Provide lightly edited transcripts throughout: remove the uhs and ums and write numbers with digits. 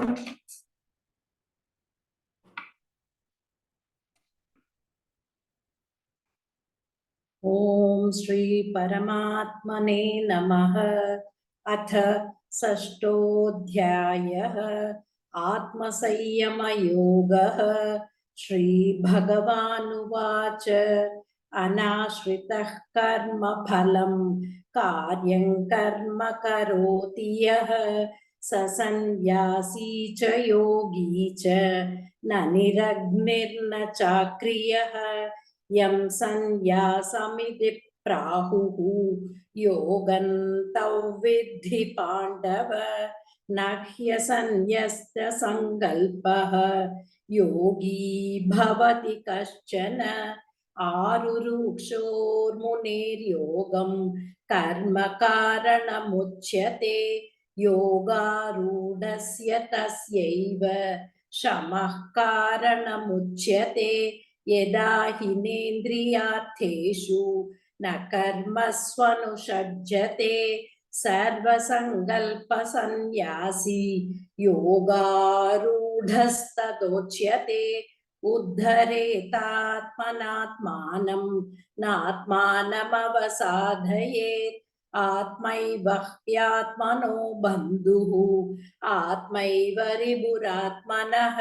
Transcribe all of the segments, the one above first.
ओम श्री परमात्मने नमः। अथ षष्ठोऽध्यायः आत्मसंयमयोगः। श्रीभगवानुवाच अनाश्रितः कर्मफलं कार्यं कर्म करोति यः स सन्न्यासी च योगी च न निरग्निर्न चाक्रियः। यं सन्न्यासमिति प्राहुः योगन्तं विद्धि पाण्डव। न ह्यसन्न्यस्तसङ्कल्पः योगी भवति कश्चन। आरुरुक्षोर्मुनेर्योगं कर्म कारणमुच्यते। योगारूढस्य तस्यैव शमः कारणमुच्यते। यदा हिनेन्द्रियार्थेषु न कर्मस्वनुषज्यते सर्वसङ्कल्पसन्न्यासी योगारूढस्तदोच्यते। उद्धरेतात्मनात्मानं नात्मानमवसाधयेत्। आत्मैव ह्यात्मनो बन्धुः आत्मैव रिपुरात्मनः।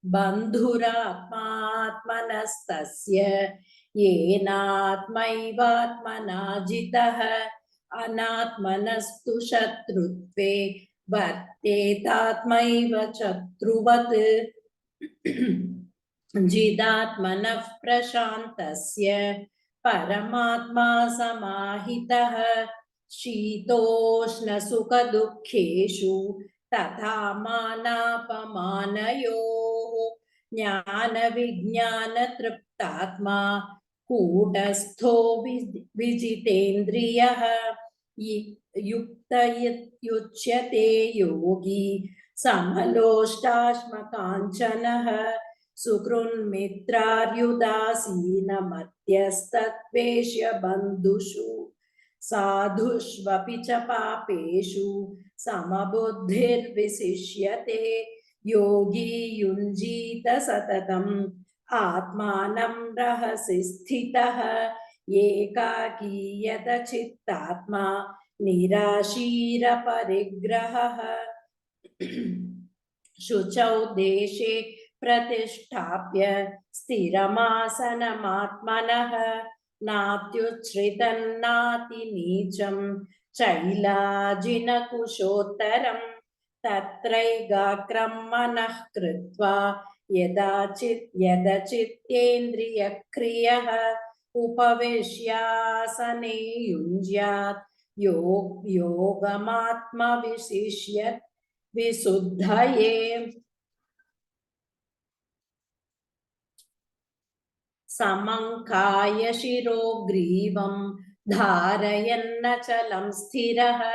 बन्धुरात्मात्मनस्तस्य येनात्मैवात्मना जितः। अनात्मनस्तु शत्रुत्वे वर्तेतात्मैव शत्रुवत्। जिदात्मनः प्रशान्तस्य परमात्मा समाहितः। शीतोष्णसुखदुःखेषु तथा मानापमानयोः ज्ञानविज्ञानतृप्तात्मा कूटस्थो विजितेन्द्रियः। युक्त युच्यते योगी समलोष्टाश्मकाञ्चनः। सुहृन्मित्रार्युदासीनमत्यस्तद्वेष्य बन्धुषु साधुष्वपि च पापेषु समबुद्धिर्विशिष्यते। योगी युञ्जीत सततम् आत्मानं रहसि स्थितः। एकाकीयतचित्तात्मा निराशीरपरिग्रहः। शुचौ देशे प्रतिष्ठाप्य स्थिरमासनमात्मनः। नात्युच्छ्रितन्नातिनीचं चैलाजिनकुशोत्तरम्। तत्रैकाग्रं मनः कृत्वा यदचित्येन्द्रियक्रियः उपविश्यासने युञ्ज्यात्। योगमात्मविशिष्य विशुद्धये। समङ्काय शिरो ग्रीवं धारयन्नचलं स्थिरः।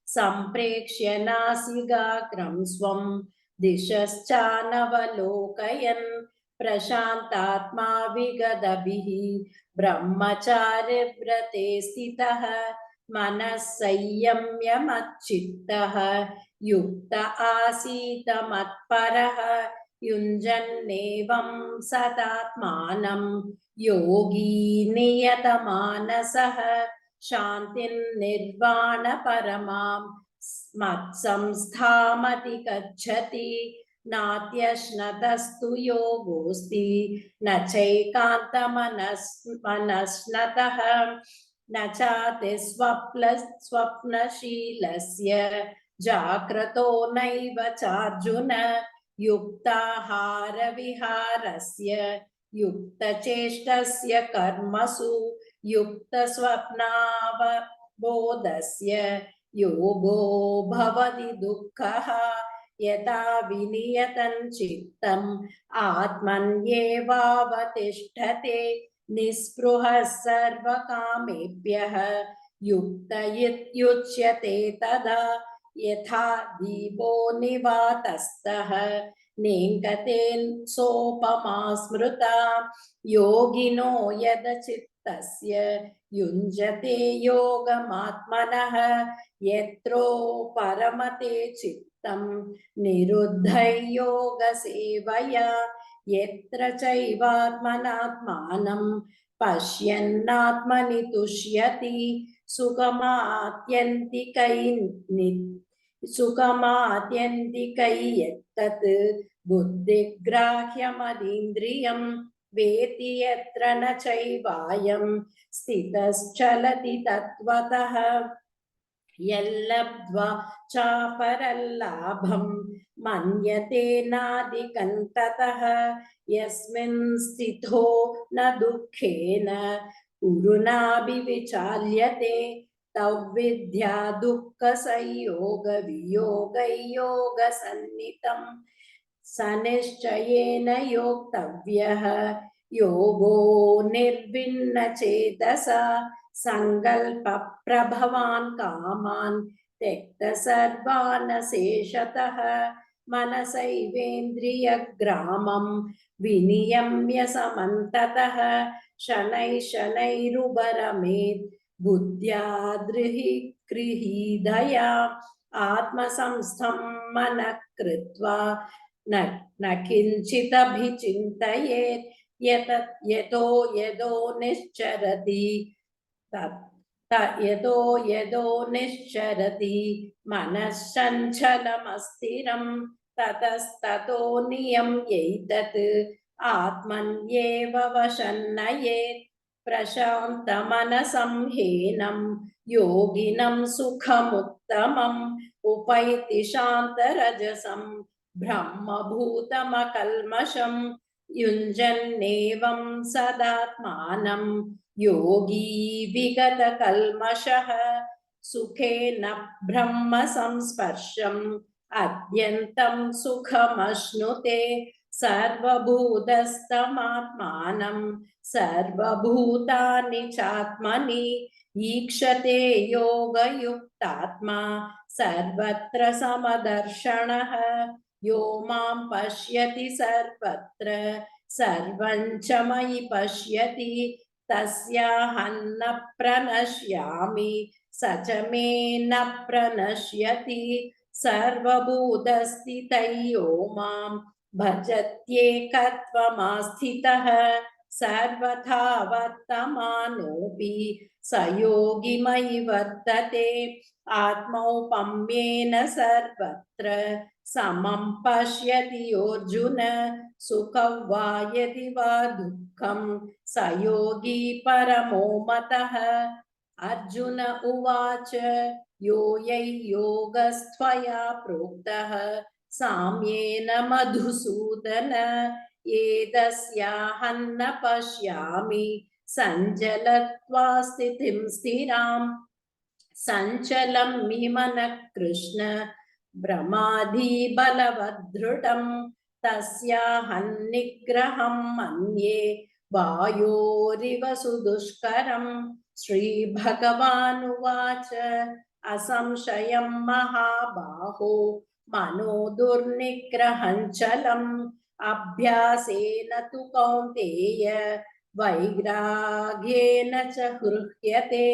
सम्प्रेक्ष्य नासिकाग्रं स्वं दिशश्चानवलोकयन्। प्रशान्तात्मा विगतभिः ब्रह्मचारिव्रते स्थितः। मनः संयम्य मच्चित्तः युक्त आसीत मत्परः। युञ्जन्नेवं सदात्मानं योगी नियतमानसः। शान्तिर्निर्वाणपरमां मत्संस्थामधिगच्छति। नात्यश्नतस्तु योगोऽस्ति न चैकान्तमनस्नतः। न चातिस्वप्नशीलस्य जाग्रतो नैव चार्जुन। युक्ताहारविहारस्य युक्तचेष्टस्य कर्मसु युक्तस्वप्नावबोधस्य योगो भवति दुःखः। यथा विनियतं चित्तम् आत्मन्येवावतिष्ठते। निःस्पृहः सर्वकामेभ्यः युक्त इत्युच्यते तदा। यथा दीपो निवातस्तः नेङ्गते सोपमा स्मृता। योगिनो यदचित् तस्य युञ्जते योगमात्मनः यत्रो परमते चित्तं निरुद्धै योगसेवया यत्र चैवात्मनात्मानं पश्यन्नात्मनि तुष्यति सुखमात्यन्तिकै यत्तत् बुद्धिग्राह्यमदीन्द्रियं वेति यत्र न चैवायं स्थितश्चलति तत्त्वतः यल्लब्ध्वा चापरल्लाभं मन्यते नादिकं ततः यस्मिन् स्थितो न दुःखेन उरुनाभिविचाल्यते तद्विद्या दुःखसंयोगवियोगैयोगसन्नितं स निश्चयेन योक्तव्यः योगो निर्भिन्नचेतसा सङ्कल्पप्रभवान् कामान् त्यक्त सर्वान् शेषतः मनसैवेन्द्रियग्रामं विनियम्य समन्ततः शनैः शनैरुपरमेत् बुद्ध्या गृहीतया आत्मसंस्थं मनः कृत्वा न किञ्चिदभिचिन्तयेत् यतो निश्चरति यतो निश्चरति मनः चञ्चलमस्थिरं ततस्ततो नियम्यैतत् आत्मन्येव वशन्नयेत् प्रशान्तमनसं ह्येनं योगिनं सुखमुत्तमम् उपैति शान्तरजसं ब्रह्मभूतमकल्मषं युञ्जन्नेवं सदात्मानं योगी विगतकल्मषः सुखेन ब्रह्म संस्पर्शम् अत्यन्तं सुखमश्नुते सर्वभूतस्थमात्मानं सर्वभूतानि चात्मनि ईक्षते योगयुक्तात्मा सर्वत्र समदर्शनः यो मां पश्यति सर्वत्र सर्वं च मयि पश्यति तस्याहं न प्रणश्यामि स च मे न प्रणश्यति सर्वभूतस्थितः यो मां भजत्येकत्वमास्थितः सर्वथा वर्तमानोऽपि स योगी मयि वर्तते आत्मौपम्येन सर्वत्र समं पश्यति योऽर्जुन सुखं वा यदि वा दुःखं स योगी परमो मतः अर्जुन उवाच यो योगस्त्वया प्रोक्तः साम्येन मधुसूदन एतस्याहं न पश्यामि सञ्चलत्वा स्थितिं स्थिराम् सञ्चलं मनः कृष्ण भ्रमादि बलवदृढं तस्याहं निग्रहं मन्ये वायोरिव सुदुष्करं श्रीभगवानुवाच असंशयं महाबाहो मनो दुर्निग्रहं चलम् अभ्यासेन तु कौन्तेय वैराग्येन च गृह्यते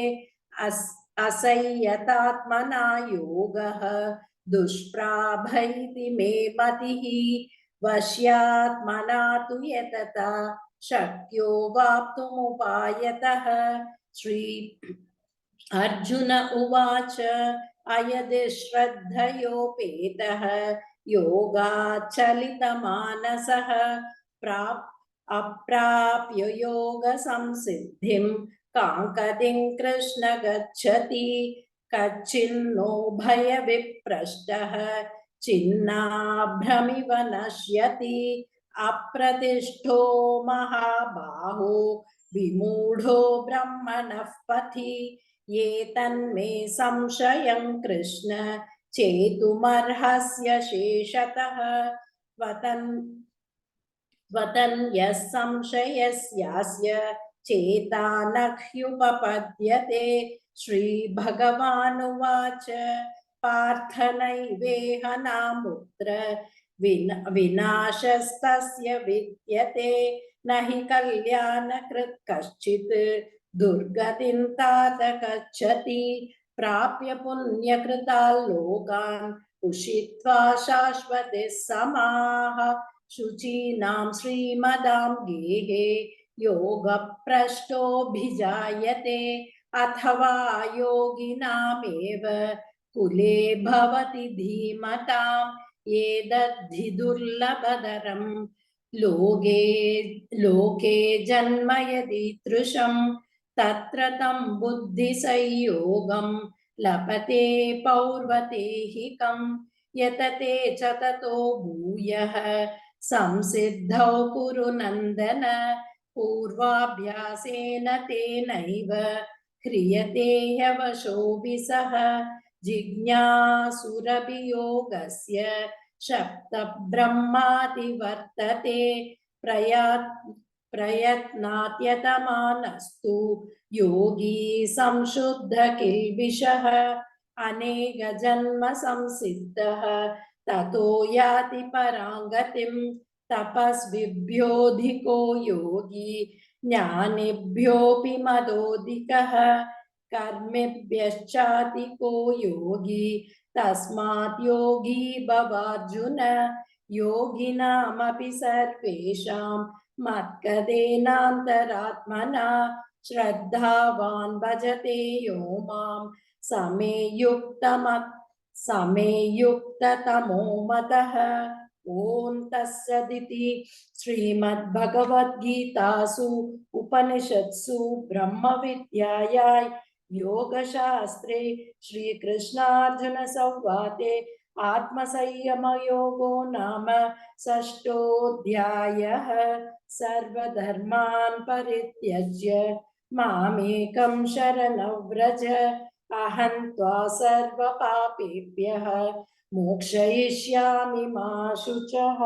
असंयतात्मना योगः दुष्प्राभैति मे मतिः वश्यात्मना तु यतता शक्यो वाप्तुमुपायतः श्री अर्जुन उवाच अयदिश्रद्धयोपेतः योगाच्चलितमानसः अप्राप्य योगसंसिद्धिं काङ्कतिं कृष्ण गच्छति कच्चिन्नो भयविप्रष्टः छिन्नाभ्रमिव नश्यति अप्रतिष्ठो महाबाहो विमूढो ब्रह्मणः पथि ये तन्मे संशयं कृष्ण चेतुमर्हस्य शेषतः वदन् यः संशयस्यास्य चेता न ह्युपपद्यते श्रीभगवानुवाच पार्थ नैवेह नामुत्र विनाशस्तस्य विद्यते न हि कल्याणकृत् कश्चित् दुर्गतिं तात गच्छति प्राप्य पुण्यकृताल्लोकान् उषित्वा शाश्वतिः समाः शुचीनां श्रीमदां गेहे योगभ्रष्टोऽभिजायते अथवा योगिनामेव कुले भवति धीमताम् एतद्धि दुर्लभतरं लोके जन्म यदीदृशं तत्र तं बुद्धिसंयोगं लभते पौर्वतेहिकं यतते च ततो भूयः संसिद्धौ कुरु नन्दन पूर्वाभ्यासेन तेनैव क्रियते ह्यवशोऽपि सः जिज्ञासुरभियोगस्य शब्दब्रह्मादिवर्तते प्रयत्नात्यतमानस्तु योगी संशुद्ध किल्बिषः अनेकजन्म संसिद्धः ततो याति पराङ्गतिं तपस्विभ्योऽधिको योगी ज्ञानिभ्योऽपि मदोऽधिकः कर्मिभ्यश्चाधिको योगी तस्मात् योगी भवार्जुन योगिनामपि सर्वेषां मत्गतेनान्तरात्मना श्रद्धावान् भजते यो मां समे युक्ततमो मतः ॐ तत्सदिति श्रीमद्भगवद्गीतासु उपनिषत्सु ब्रह्मविद्यायां योगशास्त्रे श्रीकृष्णार्जुनसंवादे आत्मसंयमयोगो नाम षष्ठोऽध्यायः सर्वधर्मान् परित्यज्य मामेकं शरणं व्रज अहं त्वा सर्वपापेभ्यः मोक्षयिष्यामि मा शुचः।